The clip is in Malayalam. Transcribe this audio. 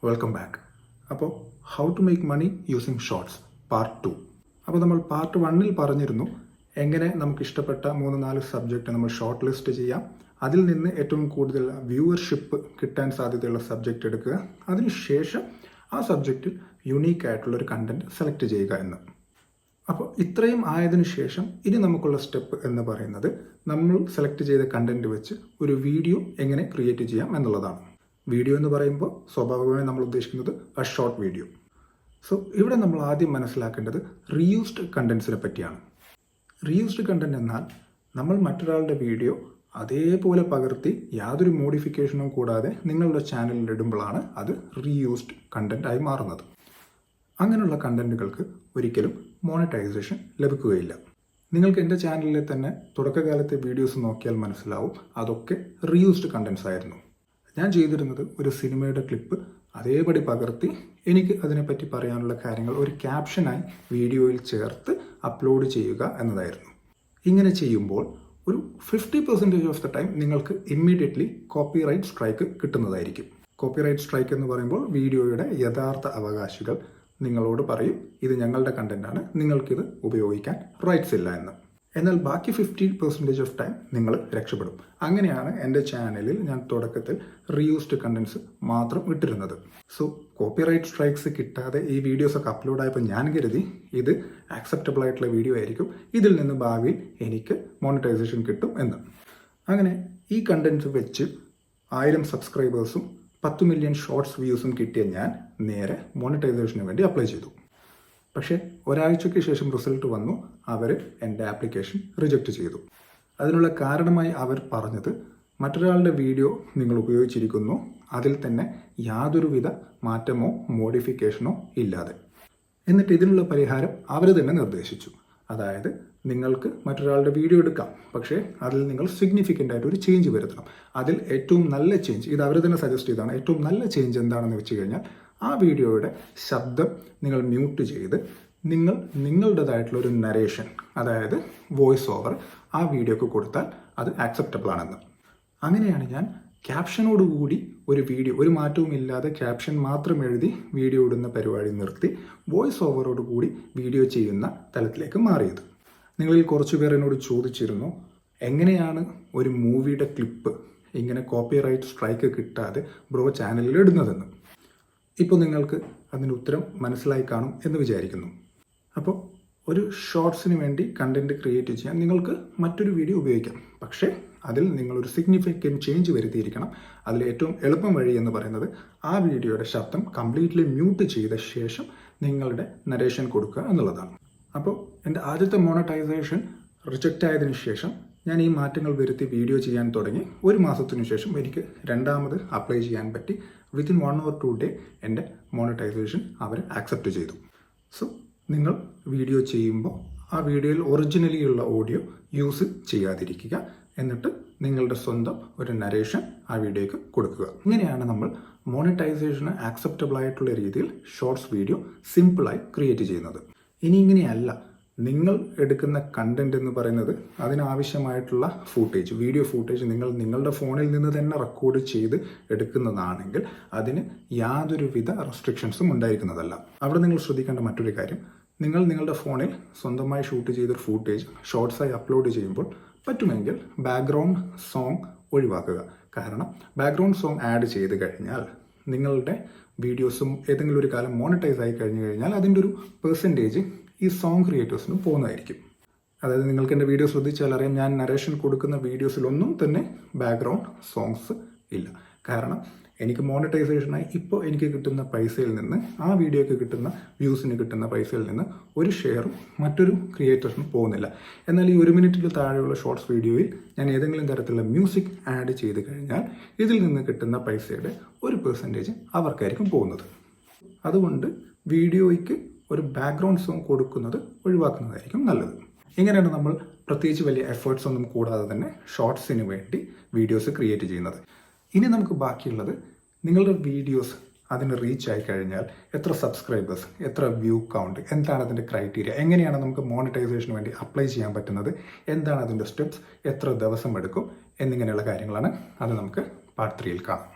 Welcome back. അപ്പോൾ how to make money using shorts part 2. അപ്പോൾ നമ്മൾ പാർട്ട് 1-ൽ പറഞ്ഞിരുന്നു എങ്ങനെ നമുക്ക് ഇഷ്ടപ്പെട്ട 3-4 സബ്ജക്റ്റ് നമ്മൾ ഷോർട്ട് ലിസ്റ്റ് ചെയ്യാം, അതിൽ നിന്ന് ഏറ്റവും കൂടുതൽ വ്യൂവർഷിപ്പ് കിട്ടാൻ സാധ്യതയുള്ള സബ്ജക്റ്റ് എടുക്കുക, അതിനുശേഷം ആ സബ്ജക്റ്റിൽ യുണീക്ക് ആയിട്ടുള്ളൊരു കണ്ടന്റ് സെലക്ട് ചെയ്യുക എന്ന്. അപ്പോൾ ഇത്രയും ആയതിനു ശേഷം ഇനി നമുക്കുള്ള സ്റ്റെപ്പ് എന്ന് പറയുന്നത് നമ്മൾ സെലക്ട് ചെയ്ത കണ്ടന്റ് വെച്ച് ഒരു വീഡിയോ എങ്ങനെ ക്രിയേറ്റ് ചെയ്യാം എന്നുള്ളതാണ്. വീഡിയോ എന്ന് പറയുമ്പോൾ സ്വാഭാവികമായി നമ്മൾ ഉദ്ദേശിക്കുന്നത് ഷോർട്ട് വീഡിയോ. സോ ഇവിടെ നമ്മൾ ആദ്യം മനസ്സിലാക്കേണ്ടത് റീയൂസ്ഡ് കണ്ടന്റ്സിനെ പറ്റിയാണ്. റീയൂസ്ഡ് കണ്ടന്റ് എന്നാൽ നമ്മൾ മറ്റൊരാളുടെ വീഡിയോ അതേപോലെ പകർത്തി യാതൊരു മോഡിഫിക്കേഷനും കൂടാതെ നിങ്ങളുടെ ചാനലിൽ ഇടുമ്പോഴാണ് അത് റീയൂസ്ഡ് കണ്ടന്റ് ആയി മാറുന്നത്. അങ്ങനെയുള്ള കണ്ടന്റുകൾക്ക് ഒരിക്കലും മോണിറ്റൈസേഷൻ ലഭിക്കുകയില്ല. നിങ്ങൾക്ക് എൻ്റെ ചാനലിലെ തന്നെ തുടക്കകാലത്തെ വീഡിയോസ് നോക്കിയാൽ മനസ്സിലാവും അതൊക്കെ റീയൂസ്ഡ് കണ്ടന്റ്സ് ആയിരുന്നു. ഞാൻ ചെയ്തിരുന്നത് ഒരു സിനിമയുടെ ക്ലിപ്പ് അതേപടി പകർത്തി എനിക്ക് അതിനെപ്പറ്റി പറയാനുള്ള കാര്യങ്ങൾ ഒരു ക്യാപ്ഷനായി വീഡിയോയിൽ ചേർത്ത് അപ്ലോഡ് ചെയ്യുക എന്നതായിരുന്നു. ഇങ്ങനെ ചെയ്യുമ്പോൾ ഒരു 50% ഓഫ് ദ ടൈം നിങ്ങൾക്ക് ഇമ്മീഡിയറ്റ്ലി കോപ്പിറൈറ്റ് സ്ട്രൈക്ക് കിട്ടുന്നതായിരിക്കും. കോപ്പിറൈറ്റ് സ്ട്രൈക്ക് എന്ന് പറയുമ്പോൾ വീഡിയോയുടെ യഥാർത്ഥ അവകാശികൾ നിങ്ങളോട് പറയും ഇത് ഞങ്ങളുടെ കണ്ടന്റാണ്, നിങ്ങൾക്കിത് ഉപയോഗിക്കാൻ റൈറ്റ്സ് ഇല്ല എന്ന്. എന്നാൽ ബാക്കി 50% ഓഫ് ടൈം നിങ്ങൾ രക്ഷപ്പെടും. അങ്ങനെയാണ് എൻ്റെ ചാനലിൽ ഞാൻ തുടക്കത്തിൽ റീയൂസ്ഡ് കണ്ടന്റ്സ് മാത്രം ഇട്ടിരുന്നത്. സോ കോപ്പിറൈറ്റ് സ്ട്രൈക്സ് കിട്ടാതെ ഈ വീഡിയോസൊക്കെ അപ്ലോഡ് ആയപ്പോൾ ഞാൻ കരുതി ഇത് ആക്സെപ്റ്റബിൾ ആയിട്ടുള്ള വീഡിയോ ആയിരിക്കും, ഇതിൽ നിന്ന് ഭാവിയിൽ എനിക്ക് മോണിറ്റൈസേഷൻ കിട്ടും എന്ന്. അങ്ങനെ ഈ കണ്ടന്റ് വെച്ച് 1000 സബ്സ്ക്രൈബേഴ്സും 10 മില്യൺ ഷോർട്സ് വ്യൂസും കിട്ടിയ ഞാൻ നേരെ മോണിറ്റൈസേഷന് വേണ്ടി അപ്ലൈ ചെയ്തു. പക്ഷേ ഒരാഴ്ചയ്ക്ക് ശേഷം റിസൾട്ട് വന്നു, അവർ എൻ്റെ ആപ്ലിക്കേഷൻ റിജക്റ്റ് ചെയ്തു. അതിനുള്ള കാരണമായി അവർ പറഞ്ഞത് മറ്റൊരാളുടെ വീഡിയോ നിങ്ങൾ ഉപയോഗിച്ചിരിക്കുന്നു, അതിൽ തന്നെ യാതൊരുവിധ മാറ്റമോ മോഡിഫിക്കേഷനോ ഇല്ലാതെ. എന്നിട്ട് ഇതിനുള്ള പരിഹാരം അവർ തന്നെ നിർദ്ദേശിച്ചു. അതായത് നിങ്ങൾക്ക് മറ്റൊരാളുടെ വീഡിയോ എടുക്കാം, പക്ഷേ അതിൽ നിങ്ങൾ സിഗ്നിഫിക്കൻ്റ് ആയിട്ട് ഒരു ചേഞ്ച് വരുത്തണം. അതിൽ ഏറ്റവും നല്ല ചേഞ്ച്, ഇത് അവർ തന്നെ സജസ്റ്റ് ചെയ്താണ്, ഏറ്റവും നല്ല ചേഞ്ച് എന്താണെന്ന് വെച്ച് കഴിഞ്ഞാൽ ആ വീഡിയോയുടെ ശബ്ദം നിങ്ങൾ മ്യൂട്ട് ചെയ്ത് നിങ്ങളുടേതായിട്ടുള്ള ഒരു നരേഷൻ, അതായത് വോയിസ് ഓവർ ആ വീഡിയോക്ക് കൊടുത്താൽ അത് ആക്സെപ്റ്റബിൾ ആണെന്ന്. അങ്ങനെയാണ് ഞാൻ ക്യാപ്ഷനോടുകൂടി ഒരു വീഡിയോ, ഒരു മാറ്റവും ഇല്ലാതെ ക്യാപ്ഷൻ മാത്രം എഴുതി വീഡിയോ ഇടുന്ന പരിപാടി നിർത്തി വോയിസ് ഓവറോടുകൂടി വീഡിയോ ചെയ്യുന്ന തലത്തിലേക്ക് മാറിയത്. നിങ്ങളിൽ കുറച്ച് പേർ എന്നോട് ചോദിച്ചിരുന്നു എങ്ങനെയാണ് ഒരു മൂവിയുടെ ക്ലിപ്പ് ഇങ്ങനെ കോപ്പിറൈറ്റ് സ്ട്രൈക്ക് കിട്ടാതെ ബ്രോ ചാനലിൽ ഇടുന്നതെന്ന്. ഇപ്പോൾ നിങ്ങൾക്ക് അതിൻ്റെ ഉത്തരം മനസ്സിലായി കാണും എന്ന് വിചാരിക്കുന്നു. അപ്പോൾ ഒരു ഷോർട്സിന് വേണ്ടി കണ്ടന്റ് ക്രിയേറ്റ് ചെയ്യാൻ നിങ്ങൾക്ക് മറ്റൊരു വീഡിയോ ഉപയോഗിക്കാം, പക്ഷേ അതിൽ നിങ്ങളൊരു സിഗ്നിഫിക്കൻറ്റ് ചേഞ്ച് വരുത്തിയിരിക്കണം. അതിൽ ഏറ്റവും എളുപ്പം വഴി എന്ന് പറയുന്നത് ആ വീഡിയോയുടെ ശബ്ദം കംപ്ലീറ്റ്ലി മ്യൂട്ട് ചെയ്ത ശേഷം നിങ്ങളുടെ നരേഷൻ കൊടുക്കുക എന്നുള്ളതാണ്. അപ്പോൾ എൻ്റെ ആദ്യത്തെ മോണിറ്റൈസേഷൻ റിജക്റ്റ് ആയതിനു ശേഷം ഞാൻ ഈ മാറ്റങ്ങൾ വരുത്തി വീഡിയോ ചെയ്യാൻ തുടങ്ങി. ഒരു മാസത്തിനു ശേഷം എനിക്ക് രണ്ടാമത് അപ്ലൈ ചെയ്യാൻ പറ്റി. വിത്തിൻ 1 or 2 ഡേ എൻ്റെ മോണിറ്റൈസേഷൻ അവർ ആക്സെപ്റ്റ് ചെയ്തു. സോ നിങ്ങൾ വീഡിയോ ചെയ്യുമ്പോൾ ആ വീഡിയോയിൽ ഒറിജിനലി ഉള്ള ഓഡിയോ യൂസ് ചെയ്യാതിരിക്കുക, എന്നിട്ട് നിങ്ങളുടെ സ്വന്തം ഒരു നരേഷൻ ആ വീഡിയോയ്ക്ക് കൊടുക്കുക. ഇങ്ങനെയാണ് നമ്മൾ മോണിറ്റൈസേഷന് ആക്സെപ്റ്റബിൾ ആയിട്ടുള്ള രീതിയിൽ ഷോർട്സ് വീഡിയോ സിമ്പിളായി ക്രിയേറ്റ് ചെയ്യുന്നത്. ഇനി ഇങ്ങനെയല്ല, നിങ്ങൾ എടുക്കുന്ന കണ്ടന്റ് എന്ന് പറയുന്നത് അതിനാവശ്യമായിട്ടുള്ള ഫൂട്ടേജ്, വീഡിയോ ഫൂട്ടേജ് നിങ്ങളുടെ ഫോണിൽ നിന്ന് തന്നെ റെക്കോർഡ് ചെയ്ത് എടുക്കുന്നതാണെങ്കിൽ അതിന് യാതൊരുവിധ റെസ്ട്രിക്ഷൻസും ഉണ്ടായിരിക്കുന്നതല്ല. അവിടെ നിങ്ങൾ ശ്രദ്ധിക്കേണ്ട മറ്റൊരു കാര്യം, നിങ്ങൾ നിങ്ങളുടെ ഫോണിൽ സ്വന്തമായി ഷൂട്ട് ചെയ്തൊരു ഫൂട്ടേജ് ഷോർട്സായി അപ്ലോഡ് ചെയ്യുമ്പോൾ പറ്റുമെങ്കിൽ ബാക്ക്ഗ്രൗണ്ട് സോങ് ഒഴിവാക്കുക. കാരണം ബാക്ക്ഗ്രൗണ്ട് സോങ് ആഡ് ചെയ്ത് കഴിഞ്ഞാൽ നിങ്ങളുടെ വീഡിയോസും ഏതെങ്കിലും ഒരു കാലം മോണിറ്റൈസ് ആയി കഴിഞ്ഞു കഴിഞ്ഞാൽ അതിൻ്റെ ഒരു പെർസെൻറ്റേജ് ഈ സോങ് ക്രിയേറ്റേഴ്സിനും പോകുന്നതായിരിക്കും. അതായത് നിങ്ങൾക്ക് എൻ്റെ വീഡിയോ ശ്രദ്ധിച്ചാൽ അറിയാം, ഞാൻ നരേഷൻ കൊടുക്കുന്ന വീഡിയോസിലൊന്നും തന്നെ ബാക്ക്ഗ്രൗണ്ട് സോങ്സ് ഇല്ല. കാരണം എനിക്ക് മോണിറ്റൈസേഷനായി ഇപ്പോൾ എനിക്ക് കിട്ടുന്ന പൈസയിൽ നിന്ന്, ആ വീഡിയോയ്ക്ക് കിട്ടുന്ന വ്യൂസിന് കിട്ടുന്ന പൈസയിൽ നിന്ന് ഒരു ഷെയറും മറ്റൊരു ക്രിയേറ്റേഴ്സിനും പോകുന്നില്ല. എന്നാൽ ഈ 1 മിനിറ്റിൽ താഴെയുള്ള ഷോർട്സ് വീഡിയോയിൽ ഞാൻ ഏതെങ്കിലും തരത്തിലുള്ള മ്യൂസിക് ആഡ് ചെയ്ത് കഴിഞ്ഞാൽ ഇതിൽ നിന്ന് കിട്ടുന്ന പൈസയുടെ ഒരു പെർസെൻറ്റേജ് അവർക്കായിരിക്കും പോകുന്നത്. അതുകൊണ്ട് വീഡിയോയ്ക്ക് ഒരു ബാക്ക്ഗ്രൗണ്ട് സോങ് കൊടുക്കുന്നത് ഒഴിവാക്കുന്നതായിരിക്കും നല്ലത്. ഇങ്ങനെയാണ് നമ്മൾ പ്രത്യേകിച്ച് വലിയ എഫേർട്സ് ഒന്നും കൂടാതെ തന്നെ ഷോർട്സിന് വേണ്ടി വീഡിയോസ് ക്രിയേറ്റ് ചെയ്യുന്നത്. ഇനി നമുക്ക് ബാക്കിയുള്ളത് നിങ്ങളുടെ വീഡിയോസ് അതിന് റീച്ച് ആയി കഴിഞ്ഞാൽ എത്ര സബ്സ്ക്രൈബേഴ്സ്, എത്ര വ്യൂ കൗണ്ട്, എന്താണ് അതിൻ്റെ ക്രൈറ്റീരിയ, എങ്ങനെയാണ് നമുക്ക് മോണിറ്റൈസേഷന് വേണ്ടി അപ്ലൈ ചെയ്യാൻ പറ്റുന്നത്, എന്താണ് അതിൻ്റെ സ്റ്റെപ്സ്, എത്ര ദിവസം എടുക്കും എന്നിങ്ങനെയുള്ള കാര്യങ്ങളാണ്. അത് നമുക്ക് പാർട്ട് 3-ൽ കാണാം.